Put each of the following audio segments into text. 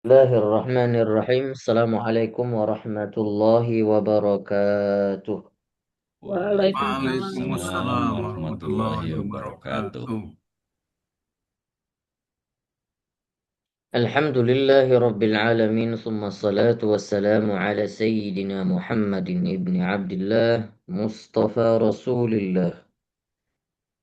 Bismillahirrahmanirrahim. Assalamualaikum warahmatullahi wabarakatuh. Waalaikumsalam Waalaikumsalam warahmatullahi warahmatullahi wabarakatuh. wabarakatuh. Alhamdulillahi rabbil alamin. Summa salatu wassalamu ala sayyidina Muhammadin ibni Abdullah Mustafa Rasulillah.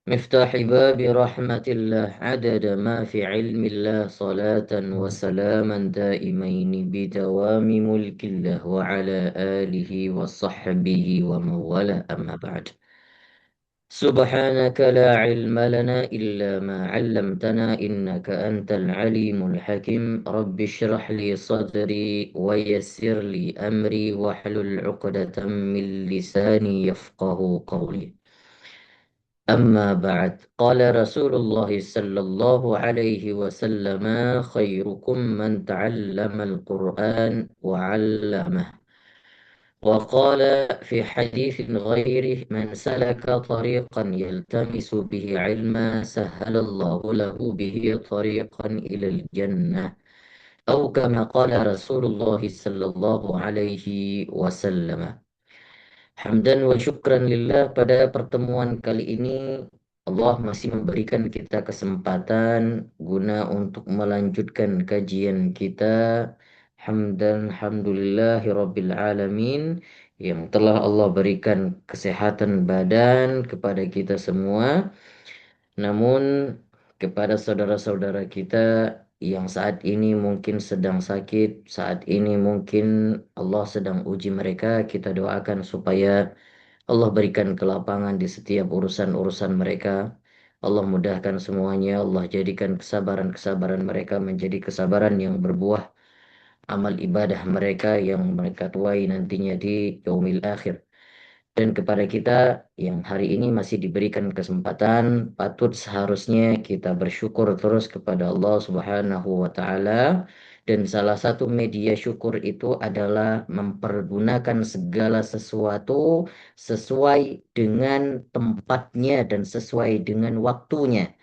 Miftahi babi rahmatillah adada ma fi ilmillah salatan wa salaman daimaini bidawami mulkillah wa ala alihi wa sahbihi wa mawala amma ba'd. سبحانك لا علم لنا إلا ما علمتنا إنك أنت العليم الحكيم رب اشرح لي صدري ويسر لي أمري واحلل عقدة من لساني يفقه قولي أما بعد قال رسول الله صلى الله عليه وسلم خيركم من تعلم القرآن وعلمه وقال في حديث غيره من سلك طريقا يلتمس به علما سهل الله له به طريقا إلى الجنة أو كما قال رسول الله صلى الله عليه وسلم. Hamdan wa syukran lillah, pada pertemuan kali ini Allah masih memberikan kita kesempatan guna untuk melanjutkan kajian kita. Hamdulillahi rabbil alamin, yang telah Allah berikan kesehatan badan kepada kita semua. Namun kepada saudara-saudara kita yang saat ini mungkin sedang sakit, saat ini mungkin Allah sedang uji mereka, kita doakan supaya Allah berikan kelapangan di setiap urusan-urusan mereka. Allah mudahkan semuanya. Allah jadikan kesabaran-kesabaran mereka menjadi kesabaran yang berbuah amal ibadah mereka yang mereka tuai nantinya di yaumil akhir. Dan kepada kita yang hari ini masih diberikan kesempatan, patut seharusnya kita bersyukur terus kepada Allah Subhanahu wa Ta'ala. Dan salah satu media syukur itu adalah mempergunakan segala sesuatu sesuai dengan tempatnya dan sesuai dengan waktunya.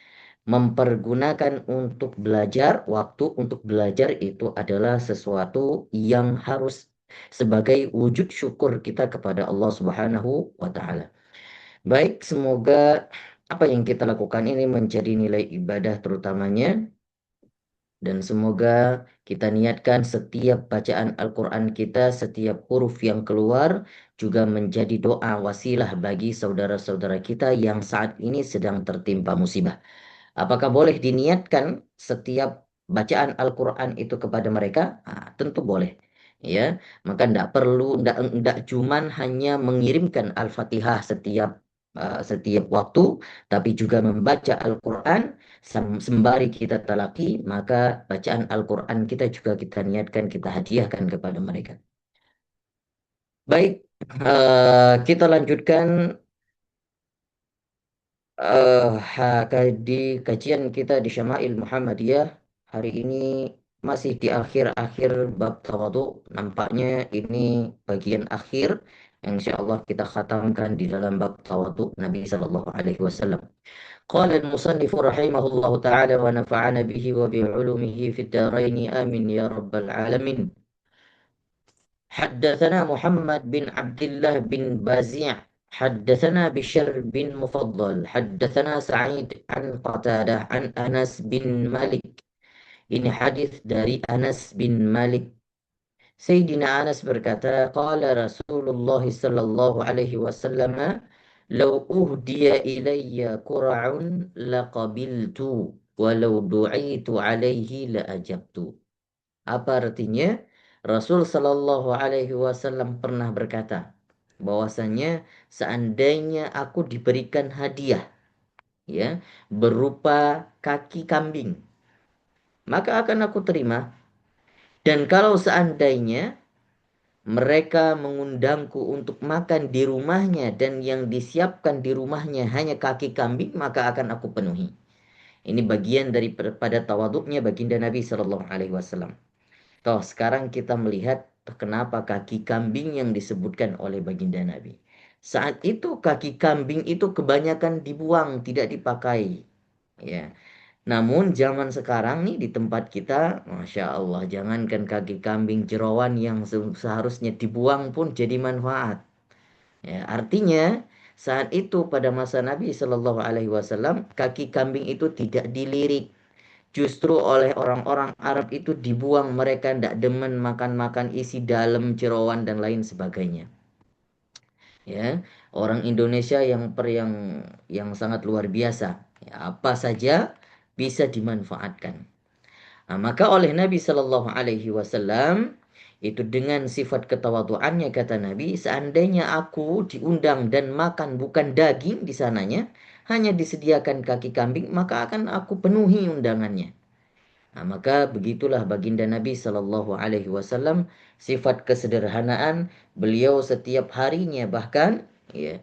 Mempergunakan untuk belajar, waktu untuk belajar itu adalah sesuatu yang harus sebagai wujud syukur kita kepada Allah Subhanahu wa taala. Baik, semoga apa yang kita lakukan ini menjadi nilai ibadah terutamanya, dan semoga kita niatkan setiap bacaan Al-Quran kita, setiap huruf yang keluar juga menjadi doa wasilah bagi saudara-saudara kita yang saat ini sedang tertimpa musibah. Apakah boleh diniatkan setiap bacaan Al-Quran itu kepada mereka? Tentu boleh. Ya, maka tidak cuman hanya mengirimkan Al-Fatihah setiap waktu, tapi juga membaca Al-Quran sembari kita talaki, maka bacaan Al-Quran kita juga kita niatkan, kita hadiahkan kepada mereka. Baik, kita lanjutkan di kajian kita di Syama'il Muhammadiyah. Hari ini masih di akhir-akhir bab tawadhu. Nampaknya ini bagian akhir yang insya Allah kita khatamkan di dalam bab tawadhu Nabi Sallallahu Alaihi Wasallam. Qala al-musannif rahimahullahu ta'ala wa nafa'ana bihi wa bi'ulumihi fid daraini amin ya rabbal alamin. حدثنا محمد بن عبد الله بن بازيع حدثنا بشر بن مفضل حدثنا سعيد عن قتادة عن أنس بن مالك. Ini hadis dari Anas bin Malik. Sayyidina Anas berkata, qala Rasulullah sallallahu alaihi wasallam, "Law uhdiya ilayya qur'un laqabiltu walau du'itu alaihi la ajabtu." Apa artinya? Rasul Shallallahu Alaihi Wasallam pernah berkata bahwasanya seandainya aku diberikan hadiah, ya, berupa kaki kambing, maka akan aku terima. Dan kalau seandainya mereka mengundangku untuk makan di rumahnya dan yang disiapkan di rumahnya hanya kaki kambing, maka akan aku penuhi. Ini bagian daripada tawaduknya baginda Nabi Shallallahu Alaihi Wasallam. Toh sekarang kita melihat kenapa kaki kambing yang disebutkan oleh baginda Nabi. Saat itu kaki kambing itu kebanyakan dibuang, tidak dipakai. Ya. Namun zaman sekarang nih di tempat kita, Masya Allah, jangankan kaki kambing jerawan yang seharusnya dibuang pun jadi manfaat. Ya, artinya saat itu pada masa Nabi Shallallahu Alaihi Wasallam kaki kambing itu tidak dilirik. Justru oleh orang-orang Arab itu dibuang, mereka tidak demen makan-makan isi dalam jerawan dan lain sebagainya. Ya, orang Indonesia yang sangat luar biasa. Ya, apa saja bisa dimanfaatkan. Nah, maka oleh Nabi Shallallahu Alaihi Wasallam itu dengan sifat ketawaduannya kata Nabi, seandainya aku diundang dan makan bukan daging di sananya, hanya disediakan kaki kambing, maka akan aku penuhi undangannya. Nah, maka begitulah baginda Nabi Shallallahu Alaihi Wasallam, sifat kesederhanaan beliau setiap harinya bahkan ya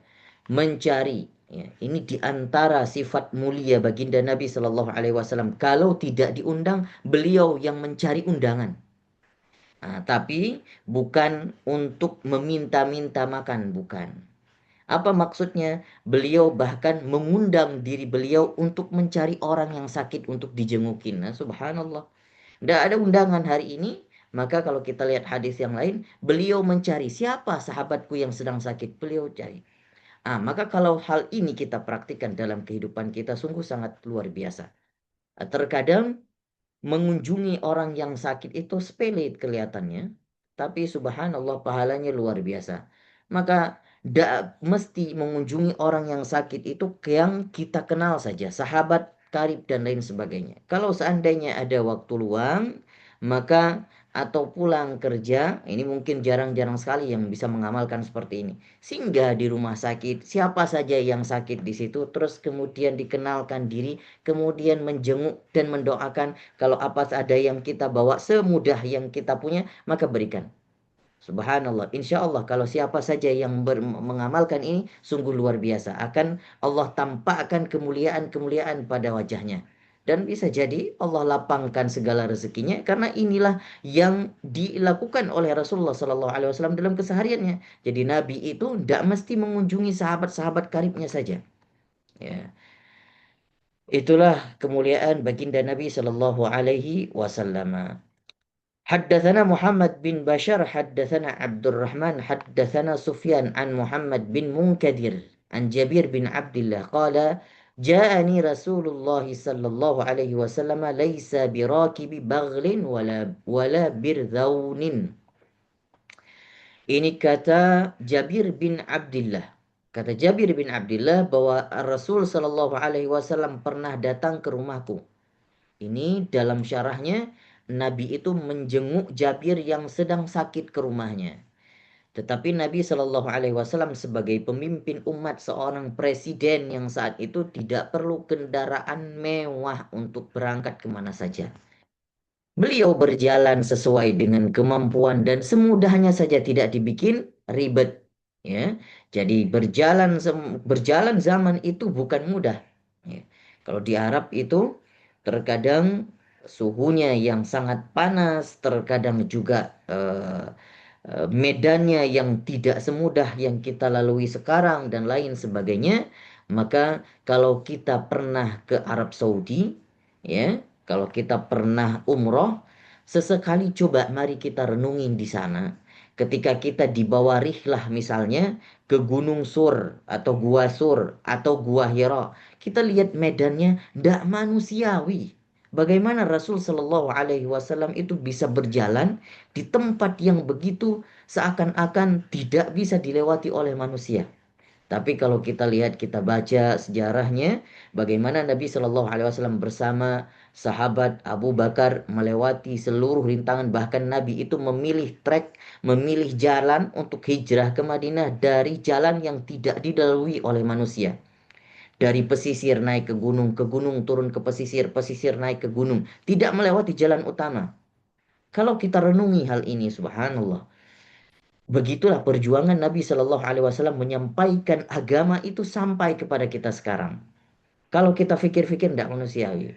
mencari. Ya, ini diantara sifat mulia baginda Nabi Shallallahu Alaihi Wasallam. Kalau tidak diundang, beliau yang mencari undangan. Nah, tapi bukan untuk meminta-minta makan, bukan. Apa maksudnya? Beliau bahkan mengundang diri beliau untuk mencari orang yang sakit untuk dijengukin. Nah, subhanallah. Tidak ada undangan hari ini, maka kalau kita lihat hadis yang lain, beliau mencari siapa sahabatku yang sedang sakit, beliau cari. Maka kalau hal ini kita praktikkan dalam kehidupan kita sungguh sangat luar biasa. Terkadang mengunjungi orang yang sakit itu sepele kelihatannya, tapi subhanallah pahalanya luar biasa. Maka tidak mesti mengunjungi orang yang sakit itu yang kita kenal saja, sahabat karib dan lain sebagainya. Kalau seandainya ada waktu luang, maka atau pulang kerja, ini mungkin jarang-jarang sekali yang bisa mengamalkan seperti ini. Singgah di rumah sakit, siapa saja yang sakit di situ, terus kemudian dikenalkan diri, kemudian menjenguk dan mendoakan. Kalau apa ada yang kita bawa semudah yang kita punya, maka berikan. Subhanallah. Insya Allah kalau siapa saja yang mengamalkan ini sungguh luar biasa. Akan Allah tampakkan kemuliaan-kemuliaan pada wajahnya. Dan bisa jadi Allah lapangkan segala rezekinya karena inilah yang dilakukan oleh Rasulullah Sallallahu Alaihi Wasallam dalam kesehariannya. Jadi Nabi itu tidak mesti mengunjungi sahabat-sahabat karibnya saja. Ya, itulah kemuliaan baginda Nabi Sallallahu Alaihi Wasallam. حدثنا محمد بن بشر حدثنا عبد الرحمن حدثنا سفيان عن محمد بن منكدر عن جابر بن عبد الله قال جاءني رسول الله صلى الله عليه وسلم ليس براكب بغل ولا برذون. Ini kata Jabir bin Abdullah. Kata Jabir bin Abdullah bahwa Rasul Shallallahu Alaihi Wasallam pernah datang ke rumahku. Ini dalam syarahnya, Nabi itu menjenguk Jabir yang sedang sakit ke rumahnya. Tetapi Nabi Shallallahu Alaihi Wasallam sebagai pemimpin umat, seorang presiden yang saat itu tidak perlu kendaraan mewah untuk berangkat kemana saja. Beliau berjalan sesuai dengan kemampuan dan semudahnya saja, tidak dibikin ribet. Ya, jadi berjalan zaman itu bukan mudah. Ya. Kalau di Arab itu terkadang suhunya yang sangat panas, terkadang juga medannya yang tidak semudah yang kita lalui sekarang dan lain sebagainya. Maka kalau kita pernah ke Arab Saudi, ya, kalau kita pernah umroh, sesekali coba mari kita renungin di sana. Ketika kita dibawa rihlah misalnya ke Gunung Sur atau Gua Sur atau Gua Hira, kita lihat medannya tidak manusiawi. Bagaimana Rasul Shallallahu Alaihi Wasallam itu bisa berjalan di tempat yang begitu seakan-akan tidak bisa dilewati oleh manusia. Tapi kalau kita lihat, kita baca sejarahnya, bagaimana Nabi Shallallahu Alaihi Wasallam bersama sahabat Abu Bakar melewati seluruh rintangan, bahkan Nabi itu memilih trek, memilih jalan untuk hijrah ke Madinah dari jalan yang tidak dilalui oleh manusia. Dari pesisir naik ke gunung turun ke pesisir, pesisir naik ke gunung, tidak melewati jalan utama. Kalau kita renungi hal ini, subhanallah, begitulah perjuangan Nabi Shallallahu Alaihi Wasallam menyampaikan agama itu sampai kepada kita sekarang. Kalau kita pikir-pikir tidak manusiawi.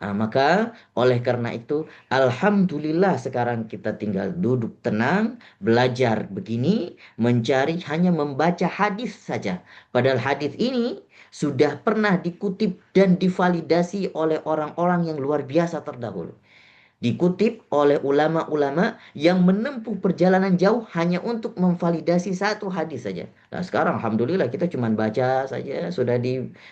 Maka oleh karena itu, alhamdulillah sekarang kita tinggal duduk tenang, belajar begini, mencari hanya membaca hadis saja. Padahal hadis ini sudah pernah dikutip dan divalidasi oleh orang-orang yang luar biasa terdahulu. Dikutip oleh ulama-ulama yang menempuh perjalanan jauh hanya untuk memvalidasi satu hadis saja. Nah, sekarang alhamdulillah kita cuma baca saja,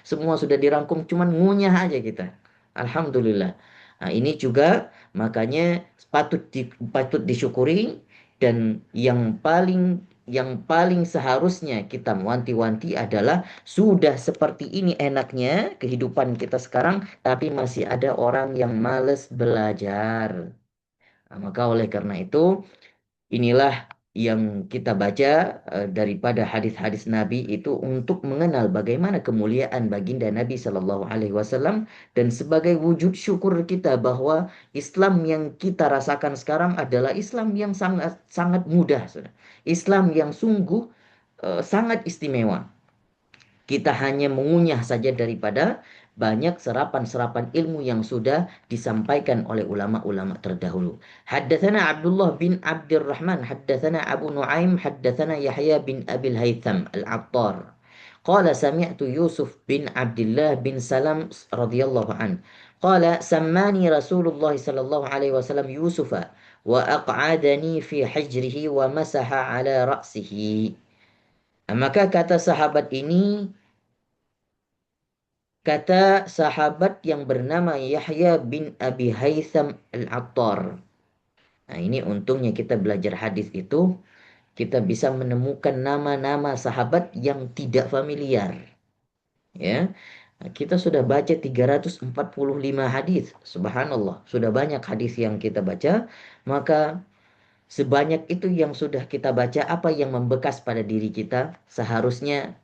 semua sudah dirangkum, cuma ngunyah aja kita. Alhamdulillah. Nah, ini juga makanya patut disyukuri, dan yang paling seharusnya kita wanti-wanti adalah sudah seperti ini enaknya kehidupan kita sekarang, tapi masih ada orang yang males belajar. Nah, maka oleh karena itu, inilah yang kita baca daripada hadis-hadis Nabi itu untuk mengenal bagaimana kemuliaan baginda Nabi Shallallahu Alaihi Wasallam, dan sebagai wujud syukur kita bahwa Islam yang kita rasakan sekarang adalah Islam yang sangat sangat mudah, saudara. Islam yang sungguh sangat istimewa. Kita hanya mengunyah saja daripada banyak serapan-serapan ilmu yang sudah disampaikan oleh ulama-ulama terdahulu. Haddatsana Abdullah bin Abdurrahman, haddatsana Abu Nuaim, haddatsana Yahya bin Abil Haytham Al-Attar. Qala sami'tu Yusuf bin Abdullah bin Salam radhiyallahu an. Qala sammani Rasulullah sallallahu alaihi wasallam Yusufa wa aq'adani fi hijrihi wa masaha ala ra'sihi. Maka kata sahabat yang bernama Yahya bin Abi Haytham Al-Attar. Nah, ini untungnya kita belajar hadis itu, kita bisa menemukan nama-nama sahabat yang tidak familiar. Ya, nah, kita sudah baca 345 hadis. Subhanallah, sudah banyak hadis yang kita baca. Maka sebanyak itu yang sudah kita baca, apa yang membekas pada diri kita, seharusnya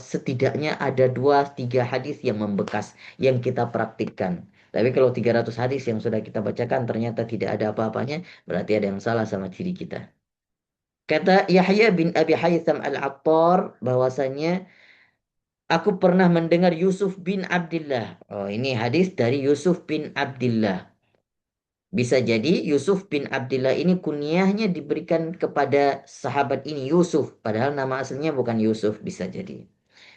setidaknya ada 2 3 hadis yang membekas, yang kita praktikkan. Tapi kalau 300 hadis yang sudah kita bacakan ternyata tidak ada apa-apanya, berarti ada yang salah sama diri kita. Kata Yahya bin Abi Haytham Al-Attar bahwasanya aku pernah mendengar Yusuf bin Abdullah. Oh, ini hadis dari Yusuf bin Abdullah. Bisa jadi Yusuf bin Abdullah ini kunyahnya diberikan kepada sahabat ini Yusuf, padahal nama aslinya bukan Yusuf, bisa jadi.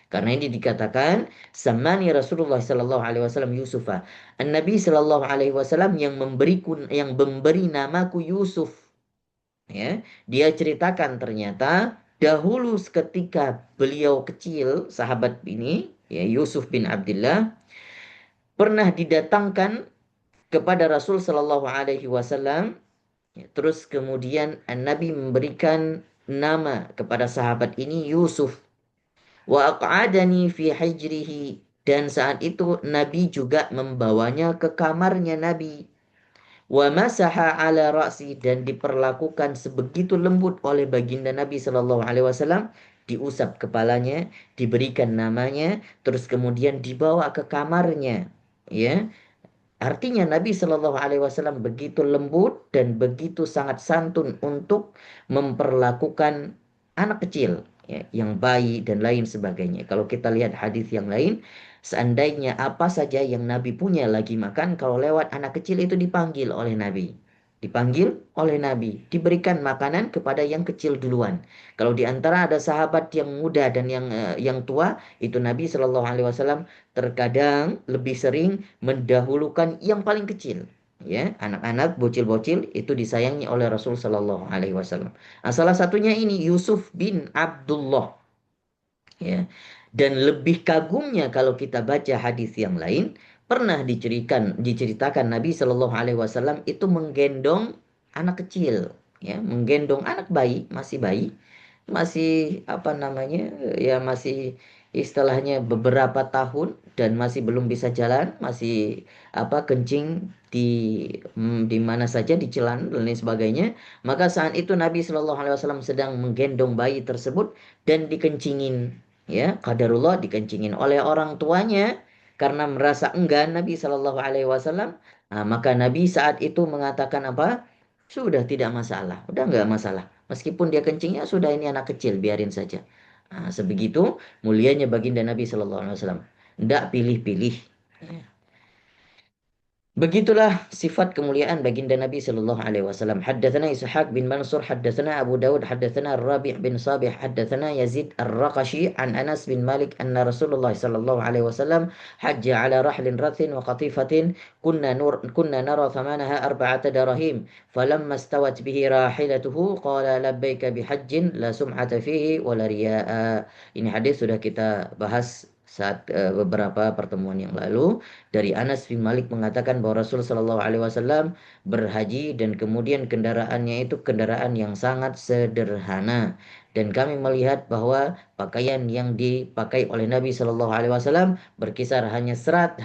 Karena ini dikatakan samani Rasulullah sallallahu alaihi wasallam Yusufa. An-Nabi sallallahu alaihi wasallam yang memberi namaku Yusuf. Ya, dia ceritakan ternyata dahulu ketika beliau kecil, sahabat ini, ya Yusuf bin Abdullah, pernah didatangkan kepada Rasul sallallahu alaihi wasallam. Ya, terus kemudian Nabi memberikan nama kepada sahabat ini Yusuf. Wa aq'adani fi hijrihi. Dan saat itu Nabi juga membawanya ke kamarnya Nabi. Wa masaha ala ra'si. Dan diperlakukan sebegitu lembut oleh baginda Nabi Sallallahu Alaihi Wasallam. Diusap kepalanya, diberikan namanya, terus kemudian dibawa ke kamarnya. Ya, artinya Nabi Shallallahu Alaihi Wasallam begitu lembut dan begitu sangat santun untuk memperlakukan anak kecil, ya, yang bayi dan lain sebagainya. Kalau kita lihat hadis yang lain, seandainya apa saja yang Nabi punya lagi makan, kalau lewat anak kecil itu dipanggil oleh Nabi. Dipanggil oleh Nabi, diberikan makanan kepada yang kecil duluan. Kalau di antara ada sahabat yang muda dan yang tua, itu Nabi Shallallahu Alaihi Wasallam terkadang lebih sering mendahulukan yang paling kecil. Ya, anak-anak, bocil-bocil itu disayangi oleh Rasul Shallallahu Alaihi Wasallam. Nah, salah satunya ini Yusuf bin Abdullah. Ya, dan lebih kagumnya kalau kita baca hadis yang lain, pernah diceritakan Nabi Shallallahu Alaihi Wasallam itu menggendong anak kecil, ya, menggendong anak bayi, masih apa namanya, ya masih istilahnya beberapa tahun dan masih belum bisa jalan, masih apa kencing di mana saja, di celan dan lain sebagainya. Maka saat itu Nabi Shallallahu Alaihi Wasallam sedang menggendong bayi tersebut dan dikencingin, ya qadarullah, dikencingin oleh orang tuanya karena merasa enggan Nabi Shallallahu Alaihi Wasallam. Nah, maka Nabi saat itu mengatakan apa? Sudah, tidak masalah, udah nggak masalah. Meskipun dia kencingnya, sudah, ini anak kecil, biarin saja. Nah, sebegitu mulianya baginda Nabi Shallallahu Alaihi Wasallam. Tidak pilih-pilih. Begitulah sifat kemuliaan baginda Nabi sallallahu alaihi wasallam. Haddatsana Ishaq bin Mansur, haddatsana Abu Dawud, haddatsana Rabi' bin Sabih, haddatsana Yazid Ar-Raqashi an Anas bin Malik anna Rasulullah sallallahu alaihi wasallam hajja ala rahlin rathin wa qatifatin kunna nara thamanaha arba'ata darahim falamma stawat bihi rahilatuhu qala labbaika bihajjin la sum'ata fihi wa la riya'a. Ini hadis sudah kita bahas saat beberapa pertemuan yang lalu. Dari Anas bin Malik mengatakan bahwa Rasul Shallallahu Alaihi Wasallam berhaji dan kemudian kendaraannya itu kendaraan yang sangat sederhana, dan kami melihat bahwa pakaian yang dipakai oleh Nabi Shallallahu Alaihi Wasallam berkisar hanya 4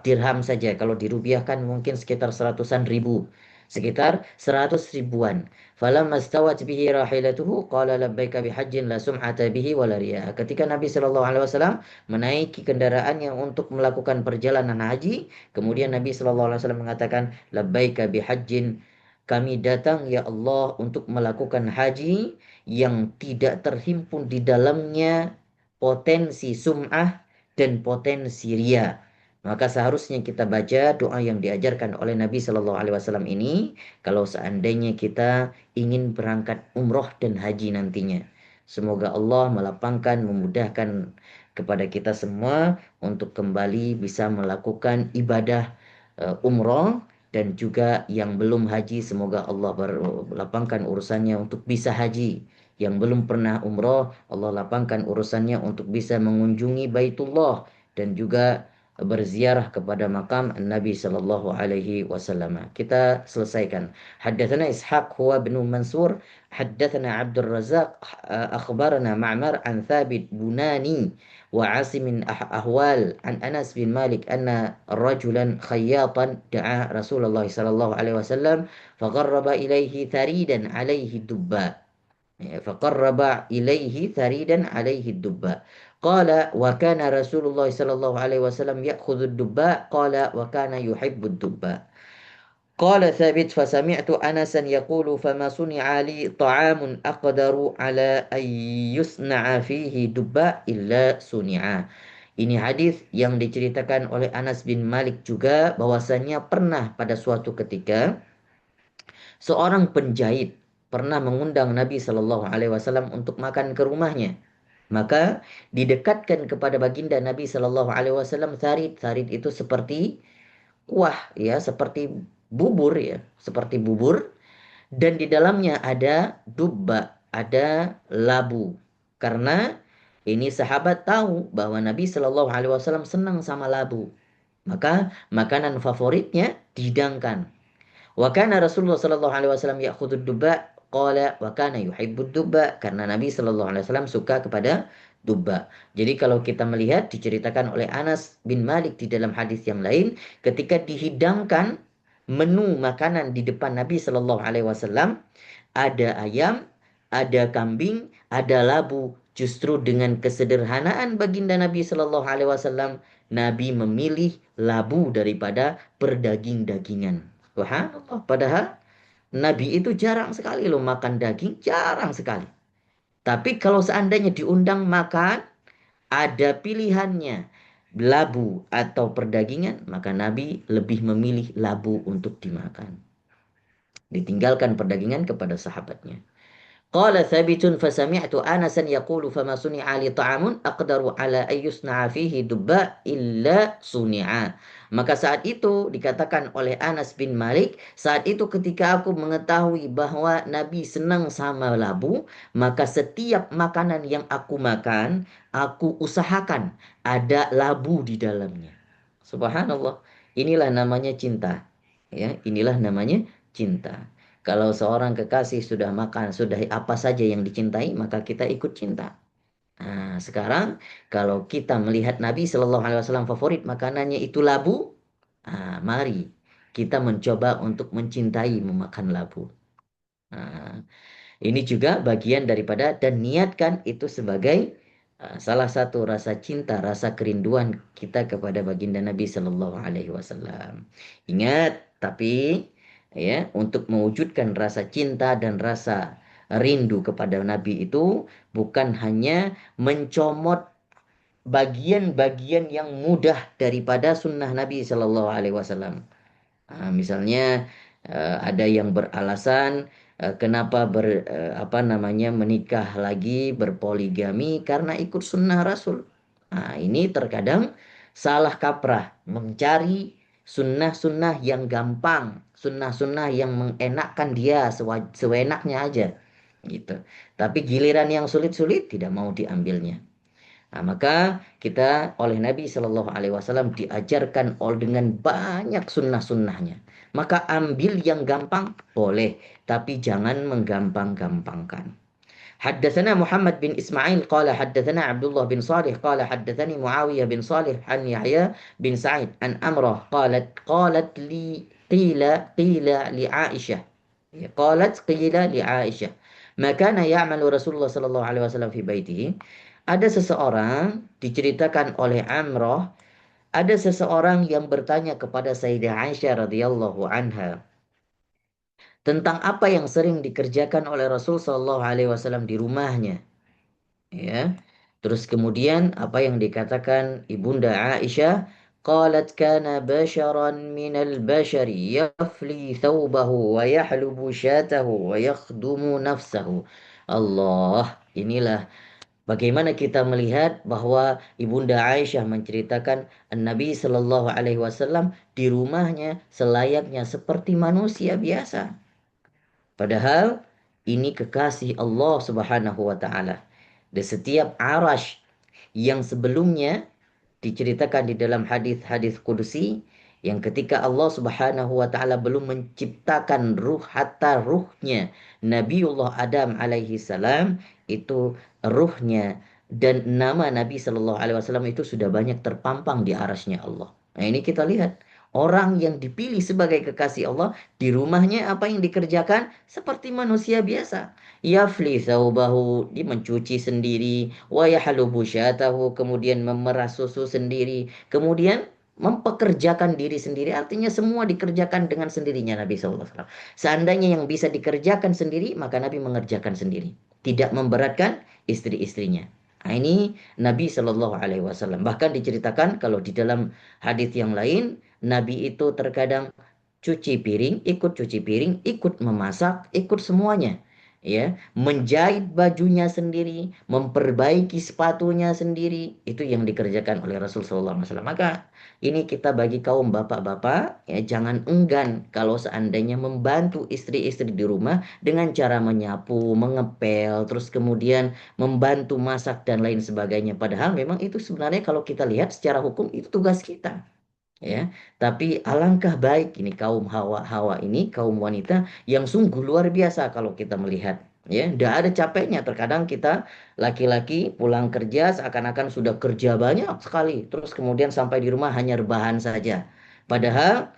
dirham saja. Kalau dirupiahkan mungkin sekitar seratusan ribu, sekitar 100 ribuan. Falamma stawat bihi rahilatuhu qala labbaika bihajjin la sum'ata bihi wa la riya. Ketika Nabi Shallallahu alaihi wasallam menaiki kendaraannya untuk melakukan perjalanan haji, kemudian Nabi Shallallahu alaihi wasallam mengatakan labbaika bihajjin, kami datang ya Allah untuk melakukan haji yang tidak terhimpun di dalamnya potensi sum'ah dan potensi riya. Maka seharusnya kita baca doa yang diajarkan oleh Nabi Shallallahu Alaihi Wasallam ini kalau seandainya kita ingin berangkat umroh dan haji nantinya. Semoga Allah melapangkan, memudahkan kepada kita semua untuk kembali bisa melakukan ibadah umroh, dan juga yang belum haji semoga Allah lapangkan urusannya untuk bisa haji. Yang belum pernah umroh Allah lapangkan urusannya untuk bisa mengunjungi Baitullah dan juga berziarah kepada makam Nabi sallallahu alaihi wasallam. Kita selesaikan. Haddatsana Ishaq huwa bin Mansur, haddatsana Abdul Razzaq, akhbarana Ma'mar an Thabit Bunani wa Asim Ahwal an Anas bin Malik anna rajulan khayyatan da'a Rasulullah sallallahu alaihi wasallam faqarraba ilaihi tharidan alaihi dubba. فقرب إليه ثريدا عليه الدباء قال وكان رسول الله صلى الله عليه وسلم يأخذ الدباء قال وكان يحب الدباء قال ثابت فسمعت أنسا يقول فما صنع لي طعام أقدر على أن يصنع فيه دباء إلا صنع. Ini hadis yang diceritakan oleh Anas bin Malik juga bahwasannya pernah pada suatu ketika seorang penjahit pernah mengundang Nabi Shallallahu Alaihi Wasallam untuk makan ke rumahnya. Maka didekatkan kepada baginda Nabi Shallallahu Alaihi Wasallam tharid. Tharid itu seperti kuah ya, seperti bubur ya, seperti bubur. Dan di dalamnya ada dubba, ada labu. Karena ini sahabat tahu bahwa Nabi Shallallahu Alaihi Wasallam senang sama labu. Maka makanan favoritnya dihidangkan. Wa kana Rasulullah sallallahu alaihi wasallam ya'khudud dubba qala wa kana yuhibbud dubba, karena Nabi sallallahu alaihi wasallam suka kepada dubba. Jadi kalau kita melihat diceritakan oleh Anas bin Malik di dalam hadis yang lain, ketika dihidangkan menu makanan di depan Nabi sallallahu alaihi wasallam, ada ayam, ada kambing, ada labu. Justru dengan kesederhanaan baginda Nabi sallallahu alaihi wasallam, Nabi memilih labu daripada berdaging-dagingan. Subhanallah. Padahal Nabi itu jarang sekali loh makan daging, jarang sekali. Tapi kalau seandainya diundang makan, ada pilihannya labu atau perdagingan, maka Nabi lebih memilih labu untuk dimakan. Ditinggalkan perdagingan kepada sahabatnya. Qala Thabitun fasami'tu Anasan yaqulu fama suni'a li ta'amun aqdaru ala an yusna'a fihi dubba illa suni'a. Maka saat itu dikatakan oleh Anas bin Malik, saat itu ketika aku mengetahui bahwa Nabi senang sama labu, maka setiap makanan yang aku makan, aku usahakan ada labu di dalamnya. Subhanallah. Inilah namanya cinta. Ya, inilah namanya cinta. Kalau seorang kekasih sudah makan, sudah apa saja yang dicintai, maka kita ikut cinta. Nah, sekarang kalau kita melihat Nabi Shallallahu Alaihi Wasallam favorit makanannya itu labu, mari kita mencoba untuk mencintai memakan labu. Nah, ini juga bagian daripada dan niatkan itu sebagai salah satu rasa cinta, rasa kerinduan kita kepada baginda Nabi Shallallahu Alaihi Wasallam. Ingat, tapi ya untuk mewujudkan rasa cinta dan rasa rindu kepada Nabi itu bukan hanya mencomot bagian-bagian yang mudah daripada sunnah Nabi Shallallahu Alaihi Wasallam. Misalnya ada yang beralasan kenapa apa namanya menikah lagi berpoligami karena ikut sunnah Rasul. Nah, ini terkadang salah kaprah mencari sunnah-sunnah yang gampang, sunnah-sunnah yang mengenakkan dia sewenaknya aja gitu. Tapi giliran yang sulit-sulit tidak mau diambilnya. Nah, maka kita oleh Nabi Shallallahu Alaihi Wasallam diajarkan dengan banyak sunnah-sunnahnya. Maka ambil yang gampang boleh, tapi jangan menggampang-gampangkan. حدثنا محمد بن إسماعيل قال حدثنا عبد الله بن صالح قال حدثني معاوية بن صالح عن يحيى بن سعيد عن أمره قالت لي قيل لعائشة قيل لعائشة ما كان يعمل رسول الله صلى الله عليه وسلم في بيته. Ada seseorang diceritakan oleh Amrah, ada seseorang yang bertanya kepada Sayyidah Aisyah radhiyallahu anha tentang apa yang sering dikerjakan oleh Rasul sallallahu alaihi wasallam di rumahnya. Ya. Terus kemudian apa yang dikatakan Ibunda Aisyah, qalat kana basharan minal bashari yafli thawbahu wa yahlubu syatahu wa yakhdumu nafsahu. Allah, inilah bagaimana kita melihat bahwa Ibunda Aisyah menceritakan Nabi Shallallahu Alaihi Wasallam di rumahnya selayaknya seperti manusia biasa. Padahal ini kekasih Allah Subhanahu wa taala. Di setiap arash yang sebelumnya diceritakan di dalam hadis-hadis kudusi yang ketika Allah Subhanahu wa taala belum menciptakan ruh hatta ruhnya Nabiullah Adam alaihi salam itu ruhnya dan nama Nabi Shallallahu alaihi wasallam itu sudah banyak terpampang di arasnya Allah. Nah, ini kita lihat orang yang dipilih sebagai kekasih Allah di rumahnya apa yang dikerjakan seperti manusia biasa. Yafli thawbahu, dia mencuci sendiri, wa yahlubu syatahu, kemudian memerah susu sendiri, kemudian mempekerjakan diri sendiri, artinya semua dikerjakan dengan sendirinya Nabi SAW. Seandainya yang bisa dikerjakan sendiri, maka Nabi mengerjakan sendiri, tidak memberatkan istri-istrinya. Nah, ini Nabi Shallallahu Alaihi Wasallam. Bahkan diceritakan kalau di dalam hadis yang lain, Nabi itu terkadang cuci piring, ikut memasak, ikut semuanya. Ya, menjahit bajunya sendiri, memperbaiki sepatunya sendiri, itu yang dikerjakan oleh Rasul Sallallahu Alaihi Wasallam. Maka ini kita bagi kaum bapak-bapak, ya jangan enggan kalau seandainya membantu istri-istri di rumah dengan cara menyapu, mengepel, terus kemudian membantu masak dan lain sebagainya. Padahal memang itu sebenarnya kalau kita lihat secara hukum itu tugas kita. Ya, tapi alangkah baik ini kaum hawa-hawa ini, kaum wanita yang sungguh luar biasa kalau kita melihat. Ya, tidak ada capeknya. Terkadang kita laki-laki pulang kerja seakan-akan sudah kerja banyak sekali. Terus kemudian sampai di rumah hanya rebahan saja. Padahal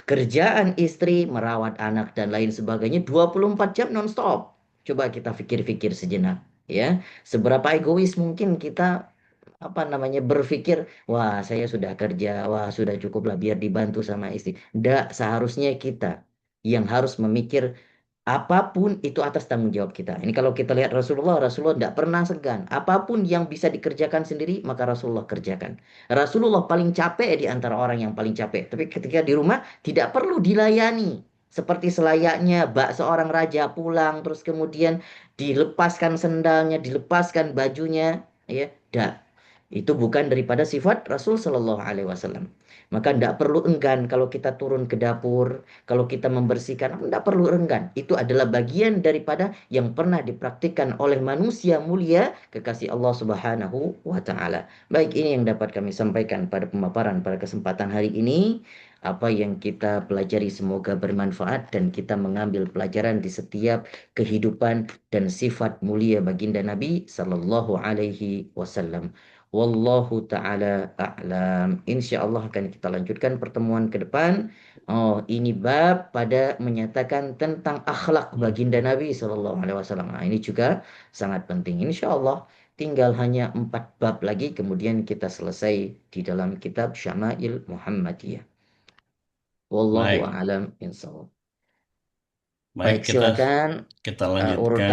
kerjaan istri, merawat anak dan lain sebagainya 24 jam nonstop. Coba kita pikir-pikir sejenak. Ya, seberapa egois mungkin kita apa namanya berpikir, wah saya sudah kerja, wah sudah cukup lah biar dibantu sama istri. Tidak, seharusnya kita yang harus memikir apapun itu atas tanggung jawab kita. Ini kalau kita lihat Rasulullah tidak pernah segan. Apapun yang bisa dikerjakan sendiri, maka Rasulullah kerjakan. Rasulullah paling capek di antara orang yang paling capek. Tapi ketika di rumah tidak perlu dilayani. Seperti selayaknya bak seorang raja pulang, terus kemudian dilepaskan sendalnya, dilepaskan bajunya, ya, tidak. Itu bukan daripada sifat Rasul Shallallahu Alaihi Wasallam. Maka tidak perlu enggan kalau kita turun ke dapur, kalau kita membersihkan, tidak perlu enggan. Itu adalah bagian daripada yang pernah dipraktikkan oleh manusia mulia kekasih Allah Subhanahu wa taala. Baik, ini yang dapat kami sampaikan pada pemaparan pada kesempatan hari ini. Apa yang kita pelajari semoga bermanfaat dan kita mengambil pelajaran di setiap kehidupan dan sifat mulia baginda Nabi sallallahu alaihi wasallam. Wallahu taala a'lam. Insya Allah akan kita lanjutkan pertemuan ke depan. Oh, ini bab pada menyatakan tentang akhlak baginda Nabi Sallallahu Alaihi Wasallam. Nah, ini juga sangat penting. Insya Allah tinggal hanya 4 bab lagi, kemudian kita selesai di dalam kitab Syama'il Muhammadiyah. Wallahu Baik, a'lam. Insya Allah. baik Baik, kita silakan kita urut lanjutkan.